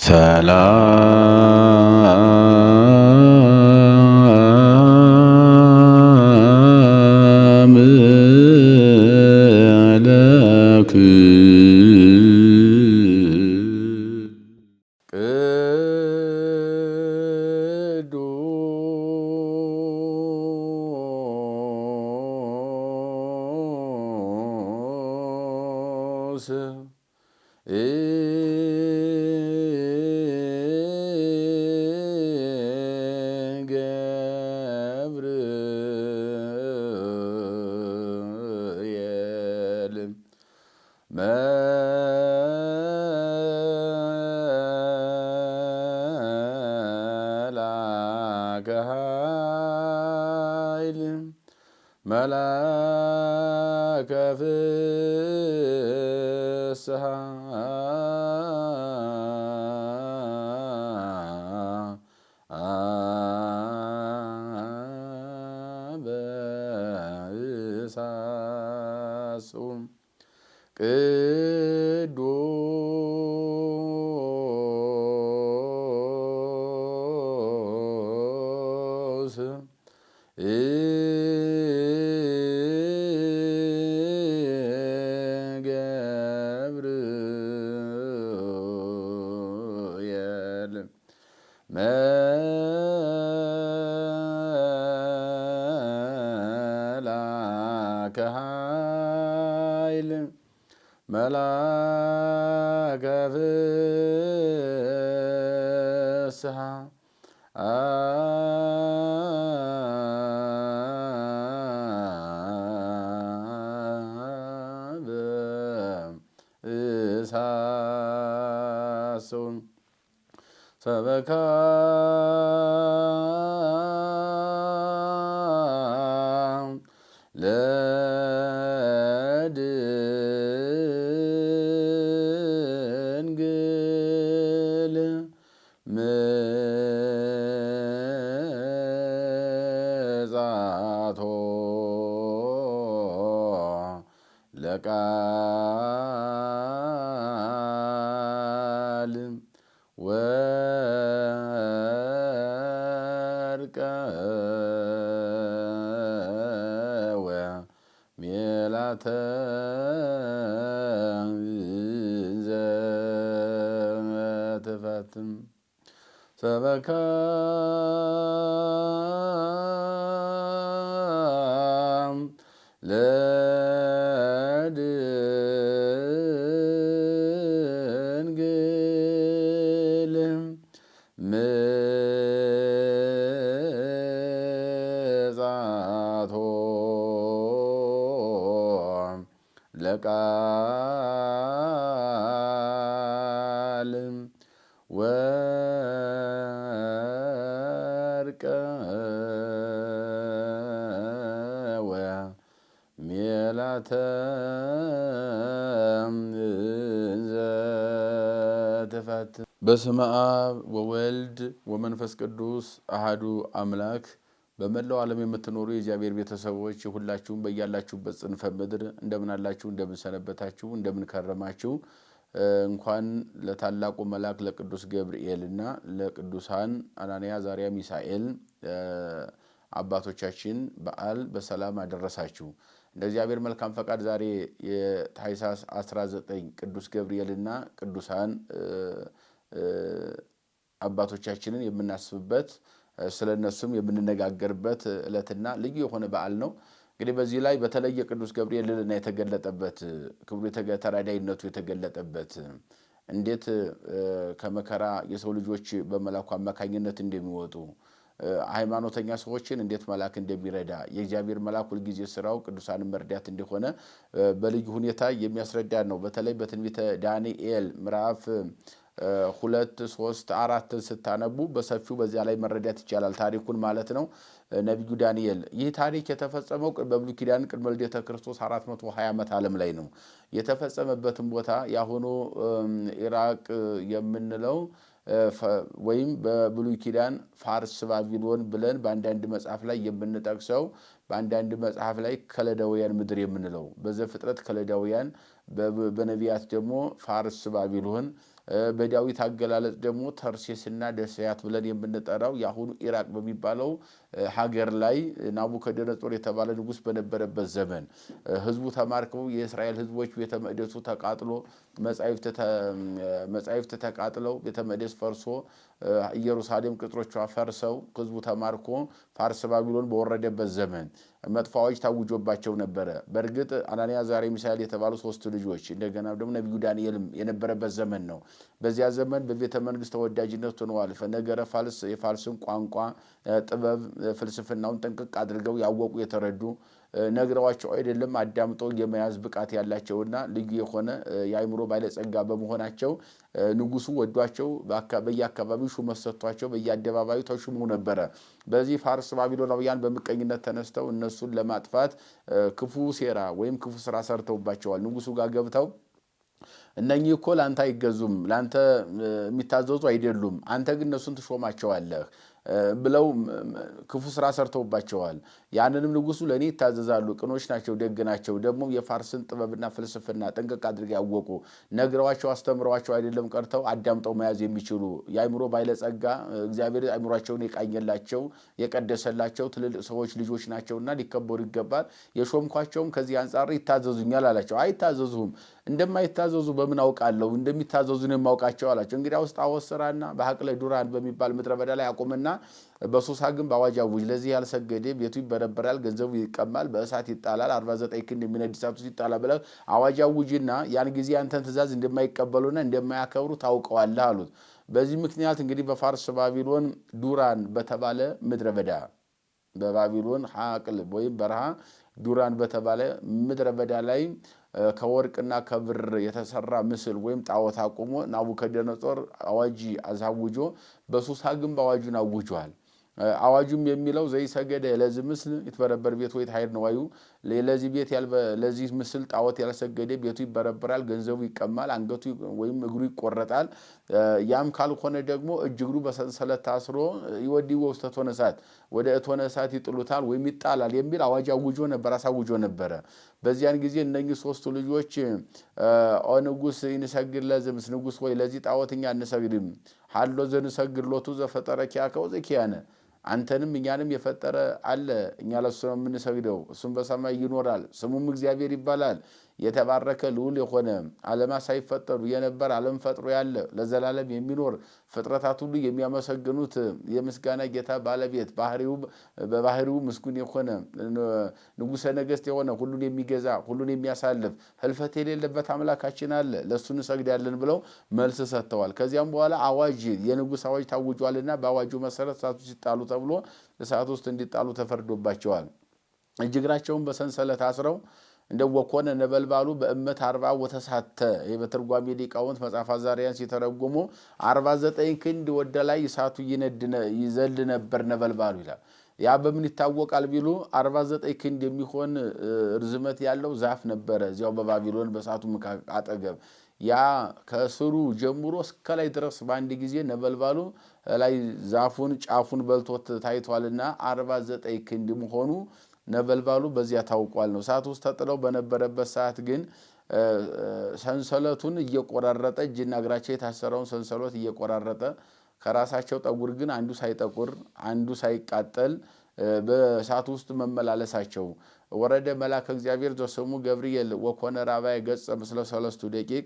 ሰላም ለክስ ገብርኤል መልአከ ኃይል መልአከ ፍስሐ በእሳሱ ቅዱስ ገብርኤል መልአከ ኃይል መልአከ ፍስሐ በእሳሱ ሰበካ ለድንግል ምጽአቶ ለቃል ወርቀ ወሜላተ ዘትፈትም ሰበካ ለድንግል ምጽአቶ ለቃል ወርቀ ወሜላተ ዘትፈትም በስመ አብ ወወልድ ወመንፈስ ቅዱስ አሐዱ አምላክ። በመላው ዓለም የምትኖሩ የእግዚአብሔር ቤተሰቦች ሁላችሁም በያላችሁበት ጽንፈ ምድር እንደምን አላችሁ? እንደምን ሰነበታችሁ? እንደምን ከረማችሁ? እንኳን ለታላቁ መልአክ ለቅዱስ ገብርኤልና ለቅዱሳን አናንያ አዛርያ ሚሳኤል አባቶቻችን በዓል በሰላም አደረሳችሁ። እንደ እግዚአብሔር መልካም ፈቃድ ዛሬ የታኅሳስ 19 ቅዱስ ገብርኤልና ቅዱሳን አባቶቻችንን የምናስብበት ስለነሱም የምንነጋገርበት ዕለትና ልዩ የሆነ በዓል ነው። እንግዲህ በዚህ ላይ በተለየ ቅዱስ ገብርኤልና የተገለጠበት ክብሩ ተራዳይነቱ የተገለጠበት እንዴት ከመከራ የሰው ልጆች በመላኩ አማካኝነት እንደሚወጡ ሃይማኖተኛ ሰዎችን እንዴት መልአክ እንደሚረዳ የእግዚአብሔር መልአክ ሁሉ ጊዜ ስራው ቅዱሳንን መርዳት እንደሆነ በልዩ ሁኔታ የሚያስረዳ ነው። በተለይ በትንቢተ ዳንኤል ምዕራፍ 2 3 4 ስታነቡ በሰፊው በዚያ ላይ መረዳት ይቻላል ታሪኩን ማለት ነው። ነብዩ ዳንኤል ይህ ታሪክ የተፈጸመው በብሉይ ኪዳን ቅድመ ልደተ ክርስቶስ 420 ዓመት ዓለም ላይ ነው። የተፈጸመበትን ቦታ ያሆኖ ኢራቅ የምንለው ወይም በብሉይ ኪዳን ፋርስ ባቢሎን ብለን በአንዳንድ መጽሐፍ ላይ የምንጠቅሰው በአንዳንድ መጽሐፍ ላይ ከለዳውያን ምድር የምንለው በዘፍጥረት ከለዳውያን በነቢያት ደግሞ ፋርስ ባቢሎን በዳዊት አገላለጽ ደግሞ ተርሴስና ደስያት ብለን የምንጠራው የአሁኑ ኢራቅ በሚባለው ሀገር ላይ ናቡከደነጾር የተባለ ንጉስ በነበረበት ዘመን ህዝቡ ተማርከው የእስራኤል ህዝቦች ቤተ መቅደሱ ተቃጥሎ መጻሕፍት ተቃጥለው ቤተ መቅደስ ፈርሶ ኢየሩሳሌም ቅጥሮቿ ፈርሰው ህዝቡ ተማርኮ ፋርስ ባቢሎን በወረደበት ዘመን መጥፋዎች ታውጆባቸው ነበረ። በእርግጥ አናንያ አዛርያ ሚሳኤል የተባሉ ሶስት ልጆች እንደገና ደግሞ ነብዩ ዳንኤልም የነበረበት ዘመን ነው። በዚያ ዘመን በቤተ መንግስት ተወዳጅነት ሆነዋል። ነገረ ፋልስ የፋልስን ቋንቋ ጥበብ ፍልስፍናውን ጠንቅቅ አድርገው ያወቁ የተረዱ ነግረዋቸው አይደለም አዳምጠው የመያዝ ብቃት ያላቸውና ልዩ የሆነ የአእምሮ ባለጸጋ በመሆናቸው ንጉሱ ወዷቸው በየአካባቢው ሹመት ሰጥቷቸው በየአደባባዩ ተሹመው ነበረ። በዚህ ፋርስ ባቢሎናውያን በምቀኝነት ተነስተው እነሱን ለማጥፋት ክፉ ሴራ ወይም ክፉ ስራ ሰርተውባቸዋል። ንጉሱ ጋር ገብተው እነኚህ እኮ ላንተ አይገዙም፣ ላንተ የሚታዘዙ አይደሉም፣ አንተ ግን እነሱን ትሾማቸዋለህ ብለው ክፉ ስራ ሰርተውባቸዋል። ያንንም ንጉሱ ለኔ ይታዘዛሉ፣ ቅኖች ናቸው፣ ደግ ናቸው፣ ደግሞ የፋርስን ጥበብና ፍልስፍና ጠንቅቅ አድርገው ያወቁ ነግረዋቸው አስተምረዋቸው አይደለም ቀርተው አዳምጠው መያዝ የሚችሉ የአእምሮ ባለጸጋ እግዚአብሔር አእምሯቸውን የቃኘላቸው የቀደሰላቸው ትልልቅ ሰዎች ልጆች ናቸውና ሊከበሩ ይገባል። የሾምኳቸውም ከዚህ አንጻር ይታዘዙኛል አላቸው። አይታዘዙም። እንደማይታዘዙ በምን አውቃለሁ? እንደሚታዘዙን የማውቃቸው አላቸው። እንግዲህ ውስጥ አወስራና በሐቅለ ዱራን በሚባል ምድረ በዳ ላይ አቆምና በሱሳ ግን በአዋጅ አውጅ፣ ለዚህ ያልሰገደ ቤቱ ይበረበራል፣ ገንዘቡ ይቀማል፣ በእሳት ይጣላል፣ 49 ክንድ የሚነድ እሳት ውስጥ ይጣላል ብለህ አዋጅ አውጅና ያን ጊዜ አንተን ትእዛዝ እንደማይቀበሉና እንደማያከብሩ ታውቀዋለህ አሉት። በዚህ ምክንያት እንግዲህ በፋርስ ባቢሎን ዱራን በተባለ ምድረ በዳ በባቢሎን ሐቅል ወይም በረሃ ዱራን በተባለ ምድረ በዳ ላይ ከወርቅና ከብር የተሰራ ምስል ወይም ጣዖት አቁሞ ናቡከደነጾር አዋጅ አዛውጆ በሱሳ ግንብ አዋጁን አውጇል። አዋጁም የሚለው ዘይሰገደ ለዚህ ምስል ይትበረበር ቤት ወይ ታይር ነው ዋዩ ለዚህ ቤት ለዚህ ምስል ጣዖት ያልሰገደ ቤቱ ይበረበራል፣ ገንዘቡ ይቀማል፣ አንገቱ ወይም እግሩ ይቆረጣል። ያም ካልሆነ ደግሞ እግሩ በሰንሰለት ታስሮ ይወዲው ውስጥ እቶነ እሳት ወደ እቶነ እሳት ይጥሉታል ወይም ይጣላል የሚል አዋጅ አሳውጆ ነበር። በዚያን ጊዜ እነኚህ ሶስቱ ልጆች ኦ ንጉስ ይንሰግድ ለዚህ ንጉስ ወይ ለዚህ ጣዖትኛ እንሰግድም ሀሎ ዘንሰግድ ሎቱ ዘፈጠረኪያ ከወዘኪያነ አንተንም እኛንም የፈጠረ አለ፣ እኛ ለሱ ነው የምንሰግደው፣ እሱም በሰማይ ይኖራል፣ ስሙም እግዚአብሔር ይባላል። የተባረከ ልዑል የሆነ ዓለማት ሳይፈጠሩ የነበር ዓለም ፈጥሮ ያለ ለዘላለም የሚኖር ፍጥረታት ሁሉ የሚያመሰግኑት የምስጋና ጌታ ባለቤት በባህሪው ምስጉን የሆነ ንጉሠ ነገሥት የሆነ ሁሉን የሚገዛ ሁሉን የሚያሳልፍ ህልፈት የሌለበት አምላካችን አለ፣ ለሱ እንሰግዳለን ብለው መልስ ሰጥተዋል። ከዚያም በኋላ አዋጅ የንጉሥ አዋጅ ታውጇልና በአዋጁ መሰረት እሳቱ ሲጣሉ ተብሎ እሳት ውስጥ እንዲጣሉ ተፈርዶባቸዋል። እግራቸውን በሰንሰለት አስረው እንደ ወኮነ ነበልባሉ በእመት 40 ወተሳተ በትርጓሜ ሊቃውንት መጽሐፈ አዛርያን ሲተረጉሙ 49 ክንድ ወደ ላይ እሳቱ ይዘል ነበር ነበልባሉ ይላል። ያ በምን ይታወቃል ቢሉ 49 ክንድ የሚሆን ርዝመት ያለው ዛፍ ነበረ እዚያው በባቢሎን በእሳቱ አጠገብ። ያ ከስሩ ጀምሮ እስከ ላይ ድረስ በአንድ ጊዜ ነበልባሉ ላይ ዛፉን ጫፉን በልቶት ታይቷልና 49 ክንድ መሆኑ ነበልባሉ በዚያ ታውቋል ነው። እሳት ውስጥ ተጥለው በነበረበት ሰዓት ግን ሰንሰለቱን እየቆራረጠ እጅና እግራቸው የታሰረውን ሰንሰለት እየቆራረጠ ከራሳቸው ጠጉር ግን አንዱ ሳይጠቁር አንዱ ሳይቃጠል በእሳት ውስጥ መመላለሳቸው ወረደ መልአከ እግዚአብሔር ዘስሙ ገብርኤል ወኮነ ራባየ ገጸ ምስለ ሰለስቱ ደቂቅ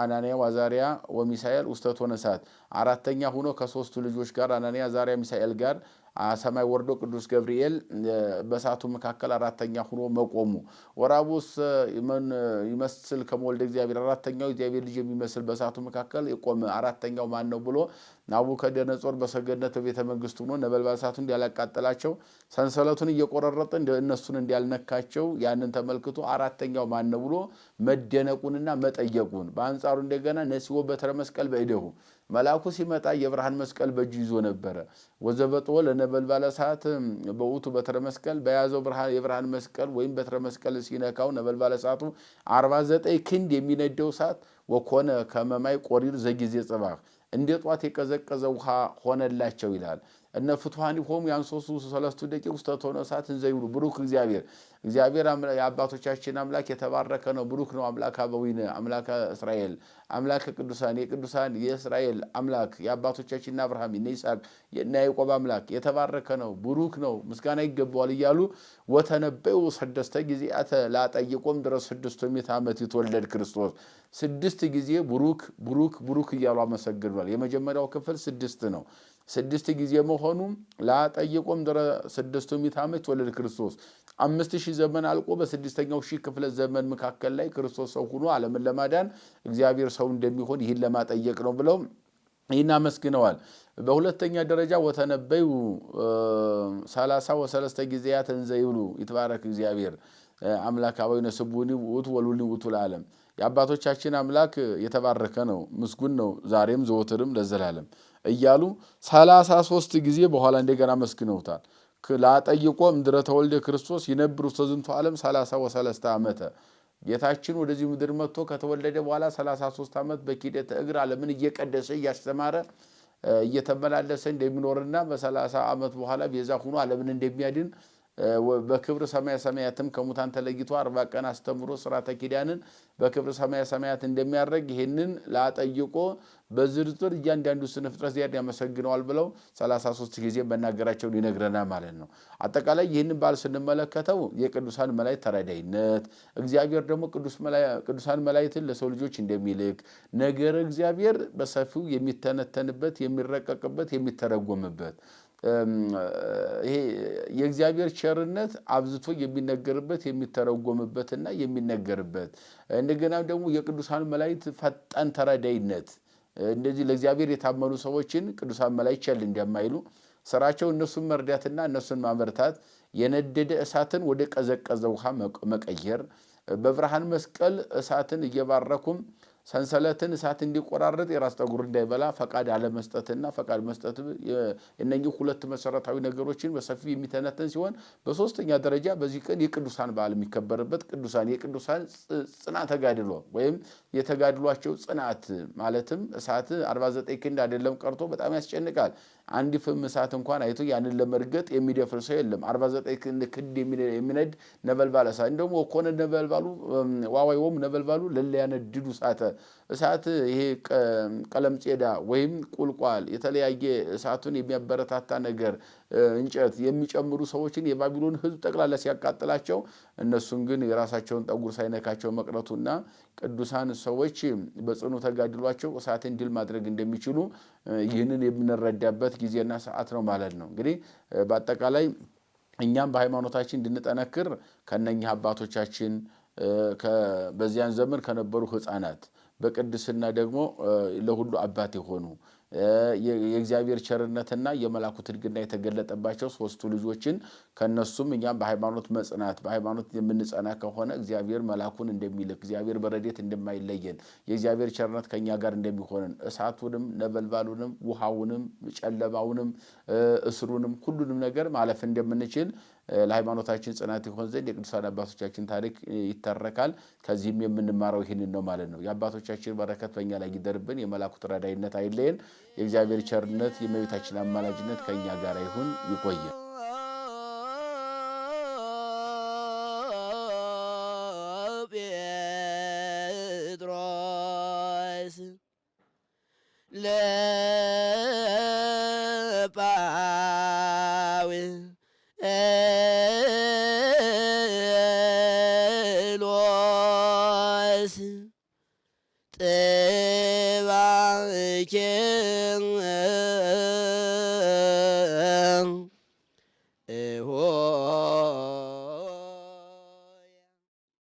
አናንያ አዛርያ ወሚሳኤል ውስተ እቶነ እሳት። አራተኛ ሆኖ ከሶስቱ ልጆች ጋር አናንያ አዛርያ ሚሳኤል ጋር ሰማይ ወርዶ ቅዱስ ገብርኤል በእሳቱ መካከል አራተኛ ሆኖ መቆሙ ወራቡስ ይመስል ከመወልደ እግዚአብሔር አራተኛው እግዚአብሔር ልጅ የሚመስል በእሳቱ መካከል የቆመ አራተኛው ማን ነው ብሎ ናቡከደነጾር በሰገነት በቤተ መንግስት ሆኖ ነበልባል እሳቱን እንዲያላቃጥላቸው ሰንሰለቱን እየቆረረጠ እነሱን እንዲያልነካቸው ያንን ተመልክቶ አራተኛው ማን ነው ብሎ መደነቁንና መጠየቁን በአንጻሩ እንደገና ነሲኦ በትረ መስቀል በእደሁ መልአኩ ሲመጣ የብርሃን መስቀል በእጁ ይዞ ነበር። ወዘበጦ ለነበልባል እሳት በውቱ በትረ መስቀል በያዘው የብርሃን መስቀል ወይም በትረ መስቀል ሲነካው ነበልባል እሳቱ 49 ክንድ የሚነደው እሳት ወኮነ ከመማይ ቆሪር ዘጊዜ ጽባህ እንደ ጧት የቀዘቀዘ ውሃ ሆነላቸው ይላል። እነ ፍቱሃኒሆሙ ያንሶሱ ሰለስቱ ደቂቅ ውስተ እቶነ እሳት እንዘይብሉ ብሩክ እግዚአብሔር የአባቶቻችን አምላክ የተባረከ ነው ብሩክ ነው አምላከ አበዊነ አምላከ እስራኤል አምላከ ቅዱሳን የቅዱሳን የእስራኤል አምላክ የአባቶቻችን አብርሃም የይስሐቅ የያዕቆብ አምላክ የተባረከ ነው ብሩክ ነው ምስጋና ይገባዋል እያሉ ወተነበዩ ሰደስተ ጊዜያተ ላጠይቆም ድረስ 600 ዓመት የተወለደ ክርስቶስ 6 ጊዜ ብሩክ እያሉ አመሰግኗል። የመጀመሪያው ክፍል 6 ነው። 6 ጊዜ መሆኑ ላጠይቆም ድረስ 600 ዓመት የተወለደ ክርስቶስ 5000 ዘመን አልቆ በ6ኛው ሺህ ክፍለ ዘመን መካከል ላይ ክርስቶስ ሰው ሆኖ ዓለምን ለማዳን እግዚአብሔር ሰው እንደሚሆን ይህን ለማጠየቅ ነው ብለው ይህን አመስግነዋል። በሁለተኛ ደረጃ ወተነበዩ 33 ጊዜያት እንዘይብሉ ይትባረክ እግዚአብሔር አምላክ አበዊነ ስቡኒ ውእቱ ወሉኒ ውእቱ ለዓለም የአባቶቻችን አምላክ የተባረከ ነው ምስጉን ነው ዛሬም ዘወትርም ለዘላለም እያሉ 33 ጊዜ በኋላ እንደገና መስግነውታል። ላጠይቆ ምድረ ተወልደ ክርስቶስ ይነብሩ ተዝንቱ ዓለም 33 ዓመተ ጌታችን ወደዚህ ምድር መጥቶ ከተወለደ በኋላ 33 ዓመት በኪደተ እግር ዓለምን እየቀደሰ እያስተማረ እየተመላለሰ እንደሚኖርና በ30 ዓመት በኋላ ቤዛ ሆኖ ዓለምን እንደሚያድን በክብር ሰማየ ሰማያትም ከሙታን ተለይቶ 40 ቀን አስተምሮ ሥርዓተ ኪዳንን በክብር ሰማየ ሰማያት እንደሚያደርግ ይሄንን ላጠይቆ በዝርዝር እያንዳንዱ ስነ ፍጥረት ዚያድ ያመሰግነዋል ብለው 33 ጊዜ በናገራቸው ይነግረናል ማለት ነው። አጠቃላይ ይሄንን ባል ስንመለከተው የቅዱሳን መላእክት ተራዳይነት እግዚአብሔር ደግሞ ቅዱሳን መላእክትን ለሰው ልጆች እንደሚልክ ነገር እግዚአብሔር በሰፊው የሚተነተንበት የሚረቀቅበት የሚተረጎምበት ይሄ የእግዚአብሔር ቸርነት አብዝቶ የሚነገርበት የሚተረጎምበትና የሚነገርበት እንደገና ደግሞ የቅዱሳን መላእክት ፈጣን ተራዳይነት እንደዚህ ለእግዚአብሔር የታመኑ ሰዎችን ቅዱሳን መላእክት ቸል እንደማይሉ ስራቸው እነሱን መርዳትና እነሱን ማበርታት የነደደ እሳትን ወደ ቀዘቀዘ ውሃ መቀየር በብርሃን መስቀል እሳትን እየባረኩም ሰንሰለትን እሳት እንዲቆራረጥ የራስ ጠጉር እንዳይበላ ፈቃድ አለመስጠትና ፈቃድ መስጠት እነኚህ ሁለት መሰረታዊ ነገሮችን በሰፊው የሚተነተን ሲሆን በሶስተኛ ደረጃ በዚህ ቀን የቅዱሳን በዓል የሚከበርበት የቅዱሳን ጽናት ተጋድሎ ወይም የተጋድሏቸው ጽናት ማለትም እሳት 49 ክንድ አይደለም ቀርቶ በጣም ያስጨንቃል። አንድ ፍም እሳት እንኳን አይቶ ያንን ለመርገጥ የሚደፍር ሰው የለም። 49 ክንድ የሚነድ ነበልባል እሳት እንደውም ወኮነ ነበልባሉ ዋዋይውም ነበልባሉ ለለያነድዱ እሳት ይሄ ቀለም ጼዳ ወይም ቁልቋል የተለያየ እሳቱን የሚያበረታታ ነገር እንጨት የሚጨምሩ ሰዎችን የባቢሎን ሕዝብ ጠቅላላ ሲያቃጥላቸው እነሱን ግን የራሳቸውን ጠጉር ሳይነካቸው መቅረቱና ቅዱሳን ሰዎች በጽኑ ተጋድሏቸው እሳትን ድል ማድረግ እንደሚችሉ ይህንን የምንረዳበት ጊዜና ሰዓት ነው ማለት ነው። እንግዲህ በአጠቃላይ እኛም በሃይማኖታችን እንድንጠነክር ከነኛ አባቶቻችን በዚያን ዘመን ከነበሩ ህፃናት በቅድስና ደግሞ ለሁሉ አባት የሆኑ የእግዚአብሔር ቸርነትና የመላኩ ትድግና የተገለጠባቸው ሶስቱ ልጆችን ከነሱም እኛም በሃይማኖት መጽናት በሃይማኖት የምንጸና ከሆነ እግዚአብሔር መላኩን እንደሚልክ እግዚአብሔር በረዴት እንደማይለየን የእግዚአብሔር ቸርነት ከኛ ጋር እንደሚሆን እሳቱንም ነበልባሉንም ውሃውንም ጨለማውንም እስሩንም ሁሉንም ነገር ማለፍ እንደምንችል ለሃይማኖታችን ጽናት ይሆን ዘንድ የቅዱሳን አባቶቻችን ታሪክ ይተረካል። ከዚህም የምንማረው ይህንን ነው ማለት ነው። የአባቶቻችን በረከት በእኛ ላይ ይደርብን፣ የመላኩ ተራዳይነት አይለየን፣ የእግዚአብሔር ቸርነት የእመቤታችን አማላጅነት ከእኛ ጋር ይሁን። ይቆየን።